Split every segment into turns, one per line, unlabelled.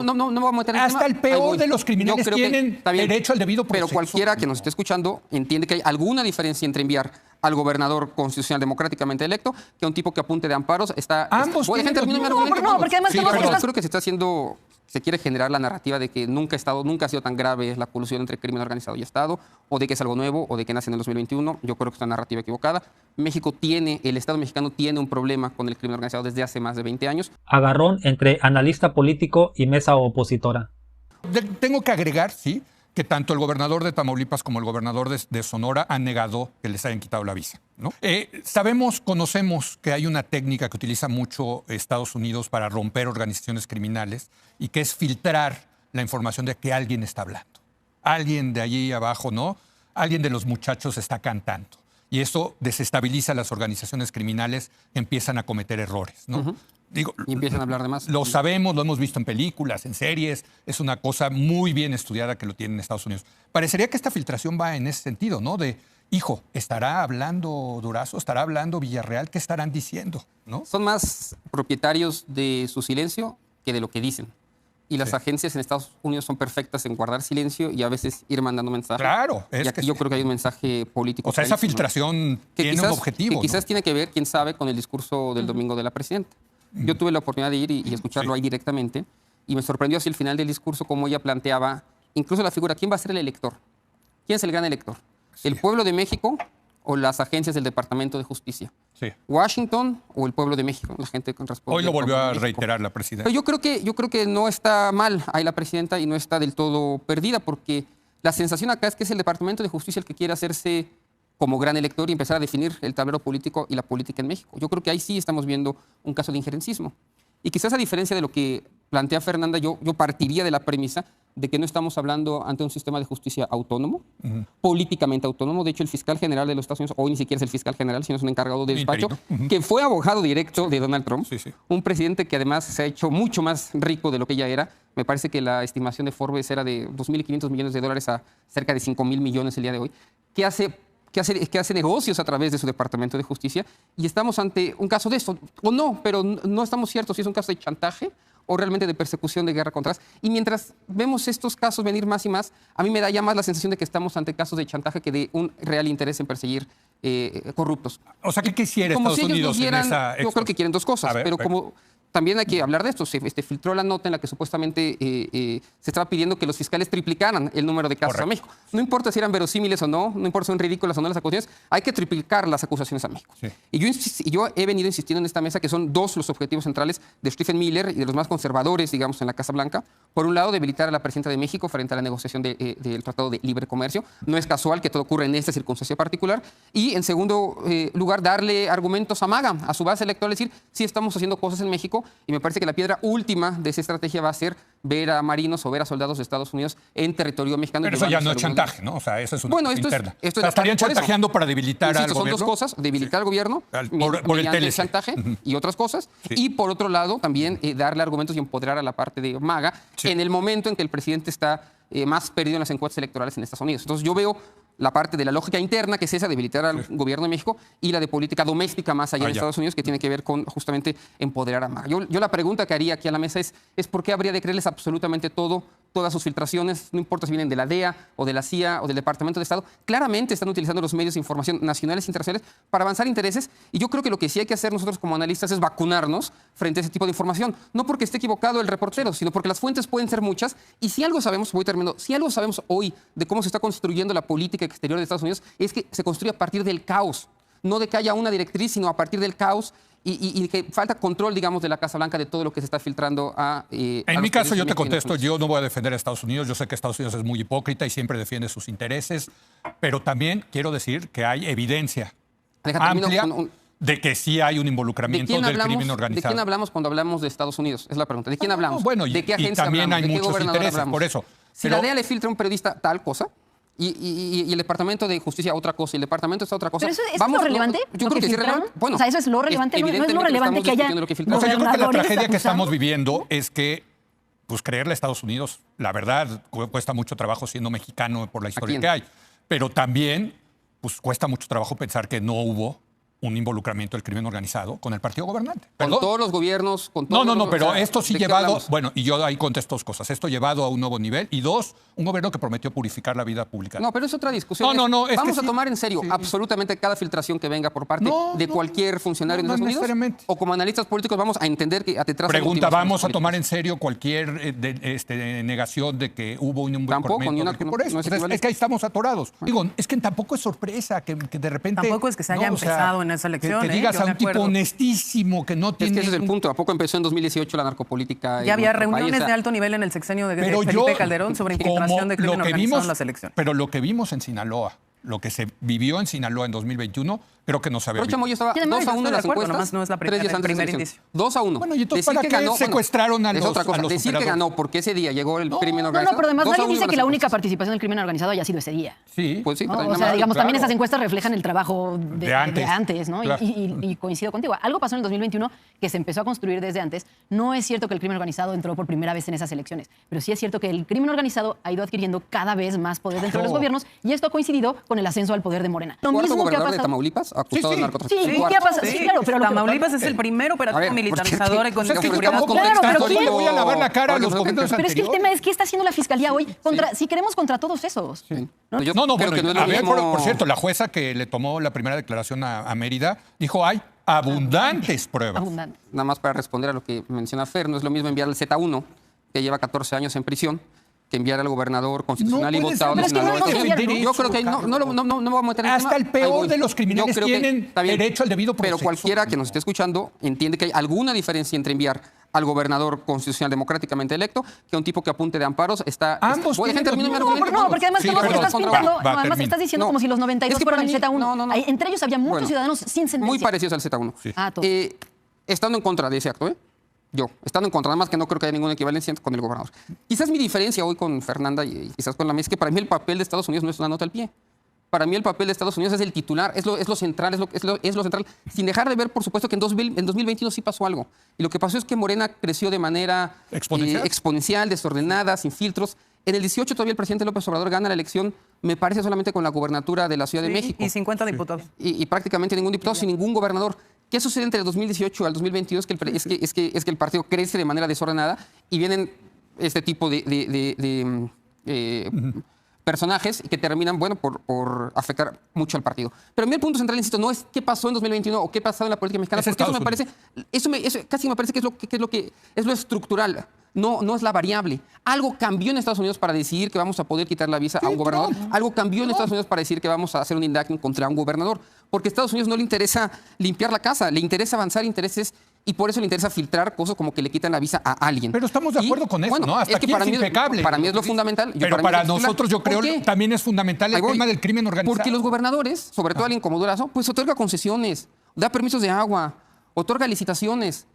No vamos a meter en
Hasta el peor de los criminales tienen derecho al debido proceso.
Pero cualquiera que nos esté escuchando entiende que hay alguna diferencia entre enviar al gobernador constitucional democráticamente electo que a un tipo que apunte de amparos está...
Ambos
¿Puede
tienen
terminar mi
los mismos.
argumento?
No, porque además
Creo que se está haciendo... Se quiere generar la narrativa de que nunca ha sido tan grave la colusión entre crimen organizado y Estado, o de que es algo nuevo, o de que nace en el 2021. Yo creo que es una narrativa equivocada. El Estado mexicano tiene un problema con el crimen organizado desde hace más de 20 años.
Agarrón entre analista político y mesa opositora.
Tengo que agregar, sí, que tanto el gobernador de Tamaulipas como el gobernador de Sonora han negado que les hayan quitado la visa, ¿no? Conocemos que hay una técnica que utiliza mucho Estados Unidos para romper organizaciones criminales y que es filtrar la información de que alguien está hablando. Alguien de allí abajo, ¿no? Alguien de los muchachos está cantando. Y eso desestabiliza a las organizaciones criminales que empiezan a cometer errores, ¿no?
Y empiezan a hablar de más.
Lo sabemos, lo hemos visto en películas, en series. Es una cosa muy bien estudiada que lo tienen en Estados Unidos. Parecería que esta filtración va en ese sentido, ¿no? Hijo, ¿estará hablando Durazo? ¿Estará hablando Villarreal? ¿Qué estarán diciendo? ¿No?
Son más propietarios de su silencio que de lo que dicen. Y las agencias en Estados Unidos son perfectas en guardar silencio y a veces ir mandando mensajes.
Claro.
Y aquí yo creo que hay un mensaje político.
O sea, esa filtración tiene un objetivo.
Que quizás tiene que ver, quién sabe, con el discurso del domingo de la presidenta. Yo tuve la oportunidad de ir y escucharlo ahí directamente y me sorprendió hacia el final del discurso cómo ella planteaba incluso la figura, ¿quién va a ser el elector? ¿Quién es el gran elector? ¿El pueblo de México o las agencias del Departamento de Justicia?
Sí.
¿Washington o el pueblo de México? La gente responde.
Hoy lo volvió a reiterar la presidenta.
Pero yo creo que no está mal ahí la presidenta y no está del todo perdida porque la sensación acá es que es el Departamento de Justicia el que quiere hacerse como gran elector y empezar a definir el tablero político y la política en México. Yo creo que ahí sí estamos viendo un caso de injerencismo. Y quizás a diferencia de lo que plantea Fernanda, yo partiría de la premisa de que no estamos hablando ante un sistema de justicia autónomo, políticamente autónomo. De hecho, el fiscal general de los Estados Unidos, hoy ni siquiera es el fiscal general, sino es un encargado de despacho, que fue abogado directo de Donald Trump, un presidente que además se ha hecho mucho más rico de lo que ya era. Me parece que la estimación de Forbes era de $2.500 millones a cerca de $5.000 millones el día de hoy, que hace negocios a través de su Departamento de Justicia, y estamos ante un caso de esto, o no, pero no estamos ciertos si es un caso de chantaje o realmente de persecución, de guerra contra. Y mientras vemos estos casos venir más y más, a mí me da ya más la sensación de que estamos ante casos de chantaje que de un real interés en perseguir corruptos.
O sea, ¿qué quisiera
como
Estados Unidos en esa
yo creo que quieren dos cosas, pero
ver.
como... También hay que hablar de esto. Se filtró la nota en la que supuestamente se estaba pidiendo que los fiscales triplicaran el número de casos a México. No importa si eran verosímiles o no importa si son ridículas o no las acusaciones, hay que triplicar las acusaciones a México. Sí. Y yo he venido insistiendo en esta mesa que son dos los objetivos centrales de Stephen Miller y de los más conservadores, digamos, en la Casa Blanca. Por un lado, debilitar a la presidenta de México frente a la negociación del Tratado de Libre Comercio. No es casual que todo ocurra en esta circunstancia particular. Y, en segundo lugar, darle argumentos a MAGA, a su base electoral, decir, sí estamos haciendo cosas en México. Y me parece que la piedra última de esa estrategia va a ser ver a marinos o ver a soldados de Estados Unidos en territorio mexicano.
Pero eso ya no es chantaje, ¿no? O sea, eso es una interna.
Esto
estarían chantajeando para debilitar al gobierno.
Son dos cosas, debilitar al gobierno
por el
chantaje y otras cosas. Sí. Y por otro lado, también darle argumentos y empoderar a la parte de MAGA en el momento en que el presidente está más perdido en las encuestas electorales en Estados Unidos. Entonces yo veo la parte de la lógica interna, que es esa, debilitar al gobierno de México, y la de política doméstica más allá de Estados Unidos, que tiene que ver con justamente empoderar a MAGA. Yo la pregunta que haría aquí a la mesa es ¿por qué habría de creerles absolutamente todo, todas sus filtraciones, no importa si vienen de la DEA o de la CIA o del Departamento de Estado? Claramente están utilizando los medios de información nacionales e internacionales para avanzar intereses, y yo creo que lo que sí hay que hacer nosotros como analistas es vacunarnos frente a ese tipo de información. No porque esté equivocado el reportero, sino porque las fuentes pueden ser muchas, y si algo sabemos, voy terminando, si algo sabemos hoy de cómo se está construyendo la política exterior de Estados Unidos, es que se construye a partir del caos, no de que haya una directriz, sino a partir del caos, y que falta control, digamos, de la Casa Blanca de todo lo que se está filtrando
en mi caso, yo te contesto, yo no voy a defender a Estados Unidos. Yo sé que Estados Unidos es muy hipócrita y siempre defiende sus intereses, pero también quiero decir que hay evidencia amplia de que sí hay un involucramiento del crimen organizado.
¿De quién hablamos cuando hablamos de Estados Unidos? Es la pregunta. ¿De quién hablamos?
Bueno,
¿De qué agencia
también
hablamos?
hay muchos intereses, por eso.
Si la DEA le filtra a un periodista tal cosa, y el Departamento de Justicia otra cosa, y el Departamento está otra cosa.
¿Pero eso es lo relevante?
Yo creo que sí es relevante.
Bueno, o sea, eso es lo relevante, no es lo relevante que haya
yo creo que la tragedia que estamos viviendo es que pues creerle a Estados Unidos, la verdad, cuesta mucho trabajo siendo mexicano por la historia que hay, pero también pues cuesta mucho trabajo pensar que no hubo un involucramiento del crimen organizado con el partido gobernante.
Con
¿Perdón?
todos los gobiernos, con
No,
todos
pero
o sea,
esto sí
¿de qué
llevado,
hablamos?
bueno, y yo ahí contesto dos cosas. Esto llevado a un nuevo nivel y dos, un gobierno que prometió purificar la vida pública.
No, pero es otra discusión.
No, es que
Vamos a
sí.
tomar en serio
Sí.
absolutamente cada filtración que venga por parte
No,
de
no,
cualquier funcionario
no
en Estados Unidos.
necesariamente.
O como analistas políticos vamos a entender que detrás hay
Pregunta,
motivaciones
¿vamos a
políticas.
tomar en serio cualquier negación de que hubo un
Tampoco, ni una-
por eso,
no es
pues,
equivalente.
es que ahí estamos atorados. Digo, es que tampoco es sorpresa que de repente...
Tampoco es que se haya empezado en esa elección,
Que digas
yo
a
me
un tipo
acuerdo.
honestísimo que no
Es
tiene...
que ese es el punto. ¿A poco empezó en 2018 la narcopolítica?
Ya
en
había
nuestro país?
reuniones
O sea,
de alto nivel en el sexenio de
Pero
Felipe Calderón sobre infiltración de crimen organizado en las elecciones.
Pero lo que vimos en Sinaloa, lo que se vivió en Sinaloa en 2021, creo que no se había
Pero
visto.
Chamoy estaba
Sí, además,
2-1
estoy
en
de
las
acuerdo,
encuestas.
nomás no es la
3 días
el
antes de la
primer
elección.
indicio.
2-1.
Bueno, y entonces,
Decir
¿para
que
qué
ganó,
secuestraron a
es
los-
otra cosa.
a los
Decir que
operadores?
ganó porque ese día llegó el crimen
No,
organizado.
pero además
2-1
nadie dice
en
que
las
la única
encuestas.
participación del crimen organizado haya sido ese día.
Sí.
Pues sí,
¿no?
pero
O
nada
sea,
más.
digamos, también
claro.
esas encuestas reflejan el trabajo de antes, ¿no?
claro.
Y coincido contigo. Algo pasó en el 2021 que se empezó a construir desde antes. No es cierto que el crimen organizado entró por primera vez en esas elecciones, pero sí es cierto que el crimen organizado ha ido adquiriendo cada vez más poder dentro de los
Claro.
gobiernos y esto ha coincidido con el ascenso al poder de Morena. Lo
Cuarto
mismo que ha
gobernador de
pasado.
Tamaulipas acusado
Sí,
de narcotráfico.
Sí, ¿y
Cuarto.
qué ha pasado? Sí, claro, pero lo que-
Tamaulipas es el primer
A
operativo
ver,
militarizador
porque-
y con
O sea, es que
seguridad
tampoco
pública.
Claro, pero
le
¿quién?
voy a lavar la cara a los
Pero
gobiernos
Pero es que el
anteriores.
tema es qué está haciendo la fiscalía hoy contra, si queremos contra todos esos.
¿No? Yo
No,
creo
bueno,
que no es lo
a ver,
mismo-
por cierto, la jueza que le tomó la primera declaración a Mérida dijo, hay abundantes pruebas.
Abundante.
Nada más para responder a lo que menciona Fer, no es lo mismo enviar al Z1, que lleva 14 años en prisión, que enviar al gobernador constitucional
No
y
puede
votado
ser,
de
pero es que no
Sinaloa.
hemos enviado,
Yo creo que no me voy a meter en el
Hasta
tema.
el peor
Ahí voy.
de los criminales
Yo creo que
tienen
está bien.
derecho al debido
Pero
proceso.
cualquiera que nos esté escuchando entiende que hay alguna diferencia entre enviar al gobernador constitucional democráticamente electo que a un tipo que apunte de amparos está...
Ambos
Voy a dejar
tienen
terminar mi
los mismos-
argumento.
No, porque además
Sí,
Carlos,
perdón,
estás
contra-
pintando,
va,
además
termina.
estás diciendo
No,
como si los 92
es que
fueran
para
el
mí-
Z1.
no.
Entre ellos había muchos
Bueno,
ciudadanos sin sentencia.
Muy parecidos al Z1.
Ah, todos.
Estando en contra de ese acto, yo, estando en contra, nada más que no creo que haya ninguna equivalencia con el gobernador. Quizás mi diferencia hoy con Fernanda y quizás con la mía es que para mí el papel de Estados Unidos no es una nota al pie. Para mí el papel de Estados Unidos es el titular, es lo central, es lo central. Sin dejar de ver, por supuesto, que en 2021 sí pasó algo. Y lo que pasó es que Morena creció de manera exponencial, desordenada, sin filtros. En el 18 todavía el presidente López Obrador gana la elección, me parece solamente con la gubernatura de la Ciudad de
Sí,
México.
y 50 diputados.
Y prácticamente ningún diputado, sin ningún gobernador. ¿Qué sucede entre el 2018 al 2022? Es que el partido crece de manera desordenada y vienen este tipo de personajes que terminan, bueno, por afectar mucho al partido. Pero a mí el punto central, insisto, no es qué pasó en 2021 o qué ha pasado en la política mexicana,
Es
porque eso me
Estados
parece, eso casi me parece que es lo estructural. No es la variable. Algo cambió en Estados Unidos para decidir que vamos a poder quitar la visa a un gobernador. Algo cambió en Estados Unidos para decir que vamos a hacer un indictment contra un gobernador. Porque a Estados Unidos no le interesa limpiar la casa, le interesa avanzar intereses y por eso le interesa filtrar cosas como que le quitan la visa a alguien.
Pero estamos de acuerdo con eso, ¿no? Hasta aquí es impecable.
Para mí es lo fundamental.
Pero
mí
para
es lo titular.
nosotros yo creo
¿Por qué?
también es fundamental
Ahí
el
voy.
tema del crimen organizado.
Porque los gobernadores, sobre todo alguien como Durazo, pues otorga concesiones, da permisos de agua, otorga licitaciones.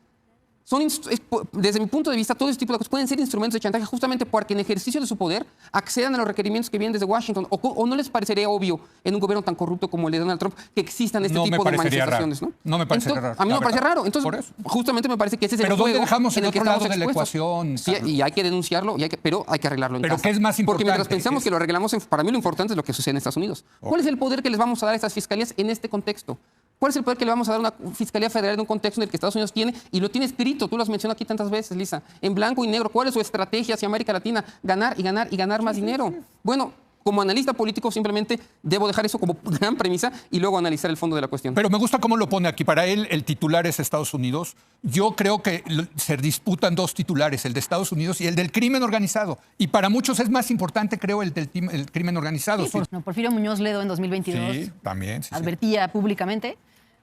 Desde mi punto de vista, todo este tipo de cosas pueden ser instrumentos de chantaje justamente porque en ejercicio de su poder accedan a los requerimientos que vienen desde Washington. ¿O no les parecería obvio en un gobierno tan corrupto como el de Donald Trump que existan este
No me
tipo de
parecería
manifestaciones?
raro. No me parecería raro,
A mí
la
no me parece
verdad.
raro. Entonces,
Por eso.
justamente me parece que ese es el
Pero ¿dónde
juego
dejamos el
en el que
otro lado
estamos
de la
expuestos?
ecuación,
Sí,
Carlos?
y hay que denunciarlo, pero hay que arreglarlo en
Pero
casa.
¿qué es más
Porque mientras
importante?
pensamos que lo arreglamos, para mí lo importante es lo que sucede en Estados Unidos. ¿Cuál es el poder que les vamos a dar a estas fiscalías en este contexto? ¿Cuál es el poder que le vamos a dar a una fiscalía federal en un contexto en el que Estados Unidos tiene? Y lo tiene escrito, tú lo has mencionado aquí tantas veces, Lisa, en blanco y negro. ¿Cuál es su estrategia hacia América Latina? Ganar y ganar y ganar más dinero. Bueno, como analista político simplemente debo dejar eso como gran premisa y luego analizar el fondo de la cuestión.
Pero me gusta cómo lo pone aquí. Para él, el titular es Estados Unidos. Yo creo que se disputan dos titulares, el de Estados Unidos y el del crimen organizado. Y para muchos es más importante, creo, el del el crimen organizado.
Sí, Porfirio Muñoz Ledo en 2022
Sí, también. Sí, sí.
advertía públicamente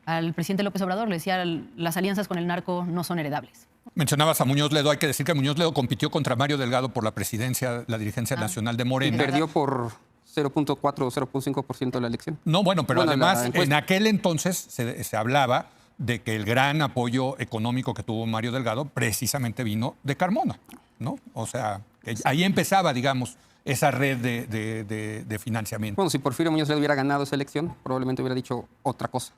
al presidente López Obrador, le decía, las alianzas con el narco no son heredables.
Mencionabas a Muñoz Ledo. Hay que decir que Muñoz Ledo compitió contra Mario Delgado por la presidencia, la dirigencia nacional de
Y
Morena.
perdió por 0.4 o 0.5% de la elección.
No, bueno, pero
Bueno,
además
la encuesta.
en aquel entonces se hablaba de que el gran apoyo económico que tuvo Mario Delgado precisamente vino de Carmona, ¿no? O sea, que ahí empezaba, digamos, esa red de financiamiento.
Bueno, si Porfirio Muñoz Ledo hubiera ganado esa elección, probablemente hubiera dicho otra cosa.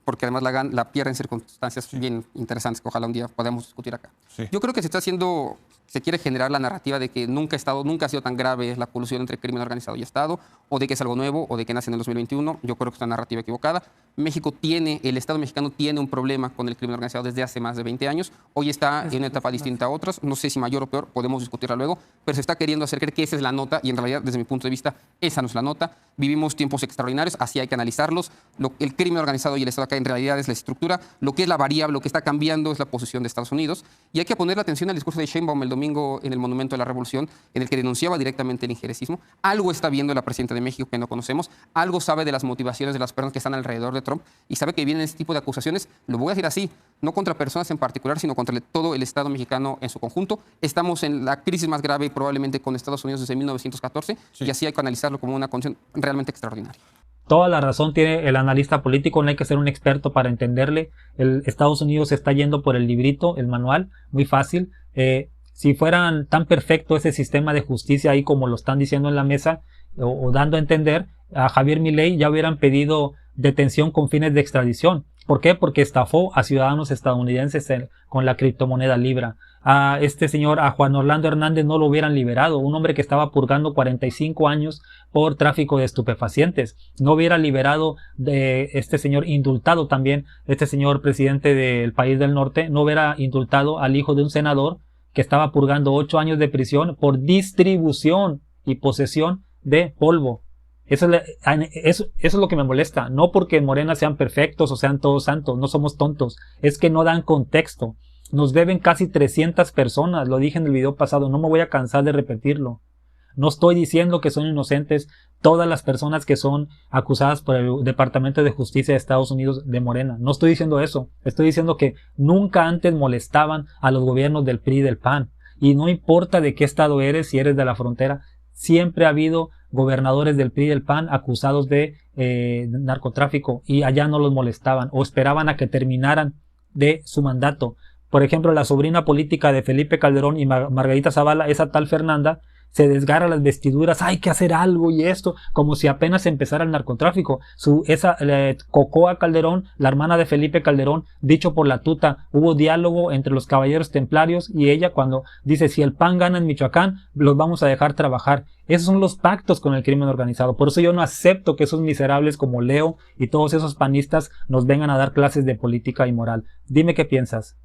porque además la pierde en circunstancias bien interesantes que ojalá un día podamos discutir acá.
Sí.
Yo creo que se quiere generar la narrativa de que nunca ha sido tan grave la colusión entre crimen organizado y Estado, o de que es algo nuevo, o de que nace en el 2021. Yo creo que es una narrativa equivocada. El Estado mexicano tiene un problema con el crimen organizado desde hace más de 20 años. Hoy está en una etapa distinta a otras. No sé si mayor o peor, podemos discutirla luego, pero se está queriendo hacer creer que esa es la nota, y en realidad, desde mi punto de vista, esa no es la nota. Vivimos tiempos extraordinarios, así hay que analizarlos. El crimen organizado y el Estado acá en realidad es la estructura. Lo que es la variable, lo que está cambiando es la posición de Estados Unidos. Y hay que poner la atención al discurso de Sheinbaum el domingo en el Monumento de la Revolución, en el que denunciaba directamente el injerencismo. Algo está viendo la presidenta de México que no conocemos, algo sabe de las motivaciones de las personas que están alrededor de Trump y sabe que vienen este tipo de acusaciones, lo voy a decir así, no contra personas en particular, sino contra todo el Estado mexicano en su conjunto. Estamos en la crisis más grave probablemente con Estados Unidos desde 1914 y así hay que analizarlo como una condición realmente extraordinaria.
Toda la razón tiene el analista político, no hay que ser un experto para entenderle. El Estados Unidos se está yendo por el librito, el manual, muy fácil. Si fueran tan perfecto ese sistema de justicia ahí como lo están diciendo en la mesa o dando a entender, a Javier Milei ya hubieran pedido detención con fines de extradición. ¿Por qué? Porque estafó a ciudadanos estadounidenses con la criptomoneda Libra. A este señor, a Juan Orlando Hernández, no lo hubieran liberado. Un hombre que estaba purgando 45 años por tráfico de estupefacientes. No hubiera liberado de este señor indultado también, este señor presidente del país del norte, no hubiera indultado al hijo de un senador que estaba purgando 8 años de prisión por distribución y posesión de polvo. Eso es lo que me molesta. No porque en Morena sean perfectos o sean todos santos, no somos tontos. Es que no dan contexto. Nos deben casi 300 personas, lo dije en el video pasado, no me voy a cansar de repetirlo. No estoy diciendo que son inocentes todas las personas que son acusadas por el Departamento de Justicia de Estados Unidos de Morena. No estoy diciendo eso. Estoy diciendo que nunca antes molestaban a los gobiernos del PRI y del PAN. Y no importa de qué estado eres, si eres de la frontera, siempre ha habido gobernadores del PRI y del PAN acusados de narcotráfico y allá no los molestaban o esperaban a que terminaran de su mandato. Por ejemplo, la sobrina política de Felipe Calderón y Margarita Zavala, esa tal Fernanda, se desgarra las vestiduras, hay que hacer algo y esto, como si apenas empezara el narcotráfico. Cocoa Calderón, la hermana de Felipe Calderón, dicho por la tuta, hubo diálogo entre los caballeros templarios y ella cuando dice, si el PAN gana en Michoacán, los vamos a dejar trabajar. Esos son los pactos con el crimen organizado. Por eso yo no acepto que esos miserables como Leo y todos esos panistas nos vengan a dar clases de política y moral. Dime qué piensas.